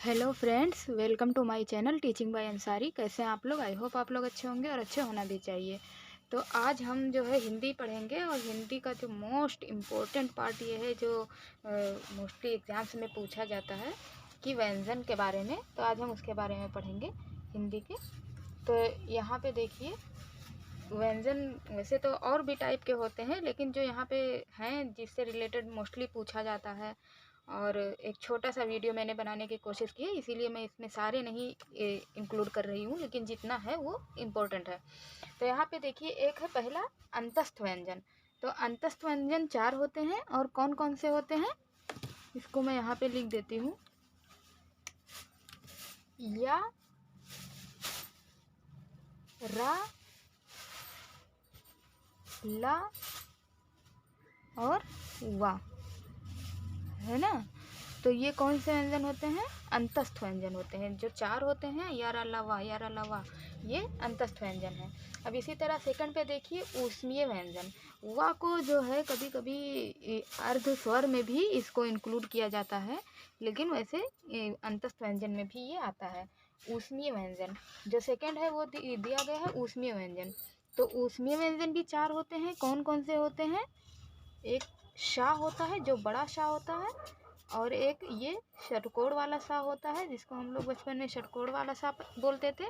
Hello friends, welcome to my channel teaching by Ansari. कैसे हैं आप लोग? आई होप आप लोग अच्छे होंगे और अच्छे होना भी चाहिए। तो आज हम जो है हिंदी पढ़ेंगे और हिंदी का जो मोस्ट इम्पोर्टेंट पार्ट ये है जो मोस्टली एग्ज़ाम्स में पूछा जाता है कि व्यंजन के बारे में। तो आज हम उसके बारे में पढ़ेंगे हिंदी के। तो यहाँ पे देखिए, व्यंजन वैसे तो और भी टाइप के होते हैं, लेकिन जो यहाँ पे हैं जिससे रिलेटेड मोस्टली पूछा जाता है, और एक छोटा सा वीडियो मैंने बनाने की कोशिश की है, इसीलिए मैं इसमें सारे नहीं इंक्लूड कर रही हूँ, लेकिन जितना है वो इम्पोर्टेंट है। तो यहाँ पे देखिए, एक है पहला अंतस्थ व्यंजन। तो अंतस्थ व्यंजन 4 होते हैं, और कौन कौन से होते हैं इसको मैं यहाँ पे लिख देती हूँ। या, रा, ला और वा, है ना। तो ये कौन से व्यंजन होते हैं? अंतस्थ व्यंजन होते हैं। जो 4 होते हैं, यारा लवा, यारा लवा, ये अंतस्थ व्यंजन है। अब इसी तरह सेकंड पे देखिए, ऊष्मीय व्यंजन। वा को जो है कभी कभी अर्ध स्वर में भी इसको इंक्लूड किया जाता है, लेकिन वैसे अंतस्थ व्यंजन में भी ये आता है। ऊष्मीय व्यंजन जो सेकंड है वो दिया गया है ऊष्मीय व्यंजन। तो ऊष्मीय व्यंजन भी 4 होते हैं। कौन कौन से होते हैं? एक शाह होता है, जो बड़ा शाह होता है, और एक ये षटकोण वाला सा होता है, जिसको हम लोग बचपन में षटकोण वाला सा बोलते थे,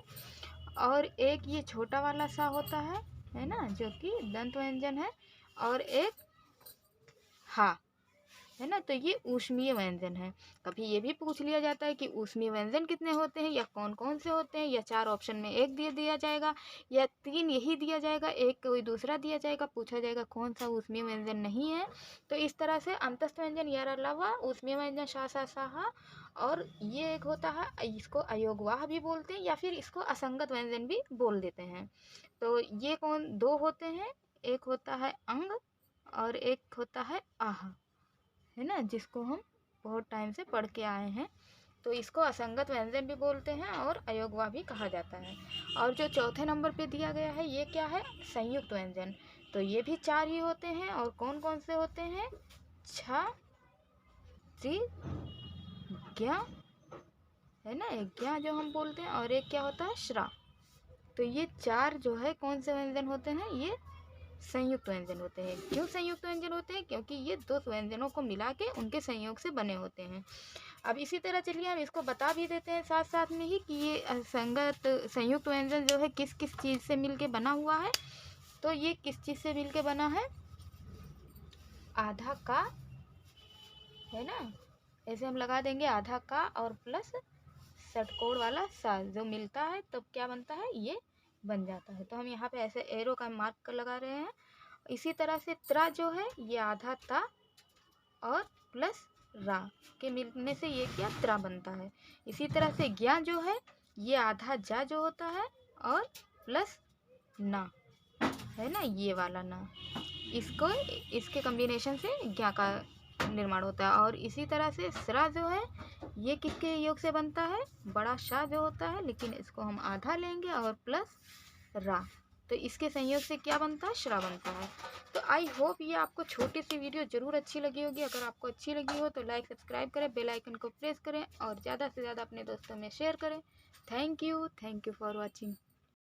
और एक ये छोटा वाला सा होता है ना, जो कि दंत व्यंजन है, और एक हा, है ना। तो ये ऊष्मीय व्यंजन है। कभी ये भी पूछ लिया जाता है कि ऊष्मीय व्यंजन कितने होते हैं, या कौन कौन से होते हैं, या 4 ऑप्शन में एक दिया जाएगा, या 3 यही दिया जाएगा, एक कोई दूसरा दिया जाएगा, पूछा जाएगा कौन सा ऊष्मीय व्यंजन नहीं है। तो इस तरह से अंतस्थ व्यंजन यार अलावा ऊष्मीय व्यंजन शा सा साहा, और ये एक होता है, इसको अयोगवाह भी बोलते हैं, या फिर इसको असंगत व्यंजन भी बोल देते हैं। तो ये कौन 2 होते हैं? एक होता है अंग, और एक होता है आह, है ना, जिसको हम बहुत टाइम से पढ़ के आए हैं। तो इसको असंगत व्यंजन भी बोलते हैं और अयोगवा भी कहा जाता है। और जो चौथे नंबर पे दिया गया है, ये क्या है? संयुक्त व्यंजन। तो ये भी 4 ही होते हैं, और कौन कौन से होते हैं? छ, त्रि, ज्ञ, है ना, एक ज्ञ जो हम बोलते हैं, और एक क्या होता है? श्रा। तो ये 4 जो है कौन से व्यंजन होते हैं? ये संयुक्त व्यंजन होते हैं। क्यों संयुक्त व्यंजन होते हैं? क्योंकि ये 2 व्यंजनों को मिला के उनके संयोग से बने होते हैं। अब इसी तरह चलिए हम इसको बता भी देते हैं साथ साथ में ही कि ये संयुक्त व्यंजन जो है किस किस चीज़ से मिलके बना हुआ है। तो ये किस चीज़ से मिलके बना है? आधा का, है ना, ऐसे हम लगा देंगे आधा का और प्लस षटकोण वाला सा, जो मिलता है तब क्या बनता है? ये बन जाता है। तो हम यहाँ पे ऐसे एरो का मार्क लगा रहे हैं। इसी तरह से त्रा जो है, ये आधा ता और प्लस रा के मिलने से ये क्या? त्रा बनता है। इसी तरह से ज्ञा जो है, ये आधा जा जो होता है, और प्लस ना, है ना, ये वाला ना, इसको इसके कॉम्बिनेशन से ज्ञा का निर्माण होता है। और इसी तरह से स्रा जो है, ये किसके योग से बनता है? बड़ा शा जो होता है, लेकिन इसको हम आधा लेंगे, और प्लस रा, तो इसके संयोग से क्या बनता है? श्रा बनता है। तो आई होप ये आपको छोटी सी वीडियो ज़रूर अच्छी लगी होगी। अगर आपको अच्छी लगी हो तो लाइक सब्सक्राइब करें, बेल आइकन को प्रेस करें, और ज़्यादा से ज़्यादा अपने दोस्तों में शेयर करें। Thank you for watching.